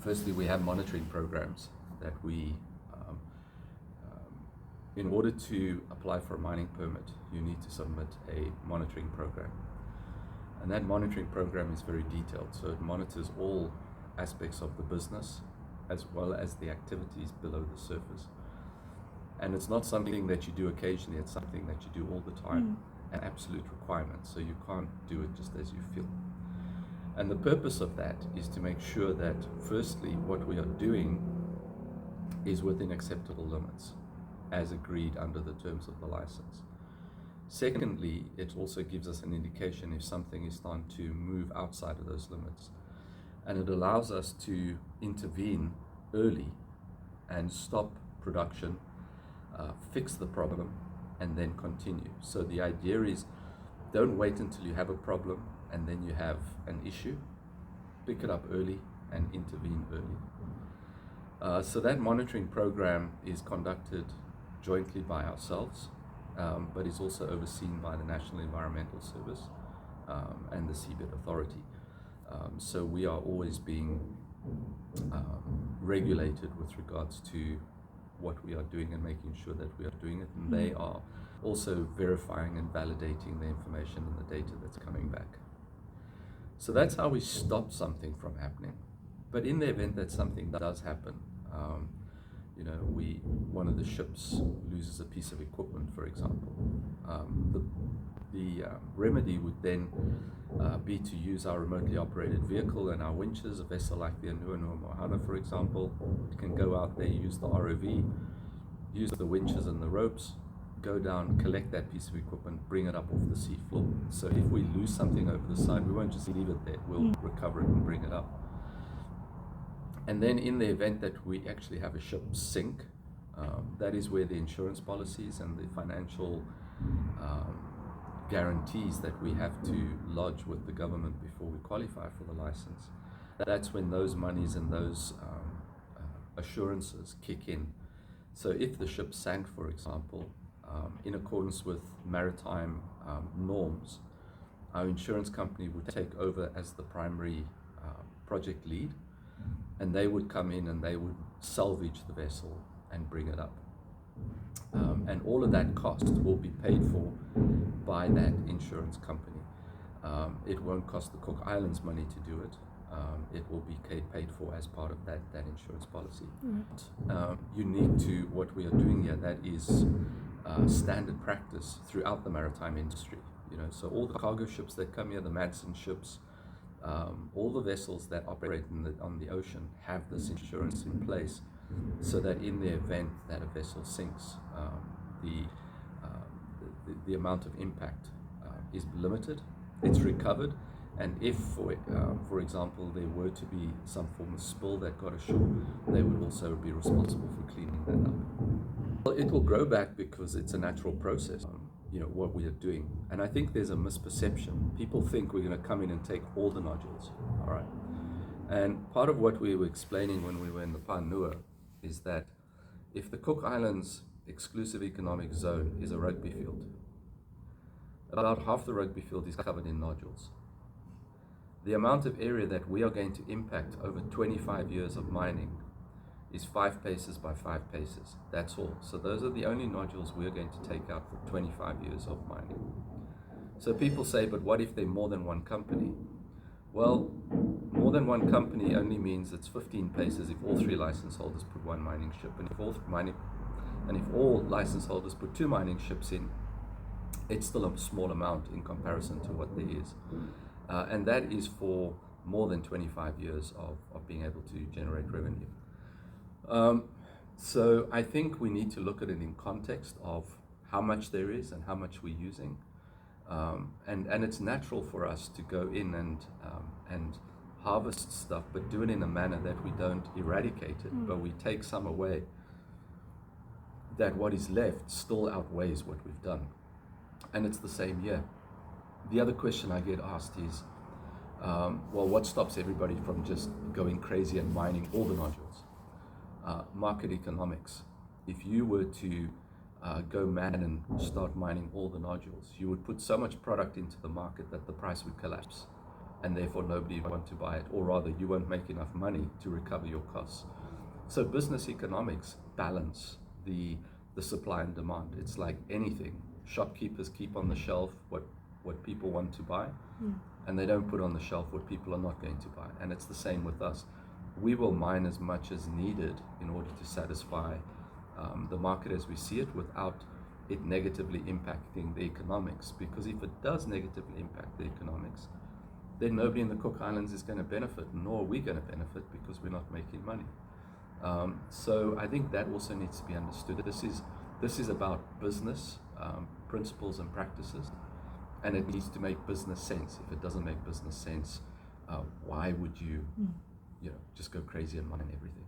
Firstly, we have monitoring programs that we, in order to apply for a mining permit, you need to submit a monitoring program. And that monitoring program is very detailed, so it monitors all aspects of the business as well as the activities below the surface. And it's not something that you do occasionally, it's something that you do all the time, an absolute requirement, so you can't do it just as you feel. And the purpose of that is to make sure that, firstly, what we are doing is within acceptable limits, as agreed under the terms of the license. Secondly, it also gives us an indication if something is starting to move outside of those limits. And it allows us to intervene early and stop production, fix the problem, and then continue. So the idea is, don't wait until you have a problem and then you have an issue. Pick it up early and intervene early. So that monitoring program is conducted jointly by ourselves, but is also overseen by the National Environmental Service and the Seabed Authority. So we are always being regulated with regards to what we are doing and making sure that we are doing it, and they are also verifying and validating the information and the data that's coming back. So that's how we stop something from happening. But in the event that something does happen, one of the ships loses a piece of equipment, for example, the remedy would then be to use our remotely operated vehicle and our winches. A vessel like the Moana, for example, can go out there, use the ROV, use the winches and the ropes, go down, collect that piece of equipment, bring it up off the sea floor. So if we lose something over the side, we won't just leave it there, we'll recover it and bring it up. And then in the event that we actually have a ship sink, that is where the insurance policies and the financial guarantees that we have to lodge with the government before we qualify for the license. That's when those monies and those assurances kick in. So if the ship sank, for example, in accordance with maritime norms, our insurance company would take over as the primary project lead, and they would come in and they would salvage the vessel and bring it up. And all of that cost will be paid for by that insurance company. It won't cost the Cook Islands money to do it. It will be paid for as part of that insurance policy. Unique to what we are doing here, that is standard practice throughout the maritime industry. So all the cargo ships that come here, the Madsen ships, all the vessels that operate on the ocean have this insurance in place, so that in the event that a vessel sinks, the amount of impact is limited, it's recovered, and if, for example, there were to be some form of spill that got ashore, they would also be responsible for cleaning that up. Well, it will grow back because it's a natural process, what we are doing. And I think there's a misperception. People think we're going to come in and take all the nodules, all right? And part of what we were explaining when we were in the Panua is that if the Cook Islands exclusive economic zone is a rugby field, about half the rugby field is covered in nodules. The amount of area that we are going to impact over 25 years of mining is 5 paces by 5 paces. That's all. So those are the only nodules we're going to take out for 25 years of mining. So people say, but what if there are more than one company? Well, more than one company only means it's 15 paces if all 3 license holders put 1 mining ship, and if all license holders put 2 mining ships in, it's still a small amount in comparison to what there is. And that is for more than 25 years of being able to generate revenue. So I think we need to look at it in context of how much there is and how much we're using. And it's natural for us to go in and harvest stuff, but do it in a manner that we don't eradicate it, but we take some away, that what is left still outweighs what we've done. And it's the same here. The other question I get asked is, well, what stops everybody from just going crazy and mining all the nodules? Market economics. If you were to go mad and start mining all the nodules, you would put so much product into the market that the price would collapse. and therefore nobody will want to buy it, or rather you won't make enough money to recover your costs. So business economics balance the supply and demand. It's like anything. Shopkeepers keep on the shelf what people want to buy, and they don't put on the shelf what people are not going to buy. And it's the same with us. We will mine as much as needed in order to satisfy the market as we see it without it negatively impacting the economics, because if it does negatively impact the economics, then nobody in the Cook Islands is going to benefit, nor are we going to benefit, because we're not making money. So I think that also needs to be understood. This is about business principles and practices, and it needs to make business sense. If it doesn't make business sense, why would you just go crazy and mine everything?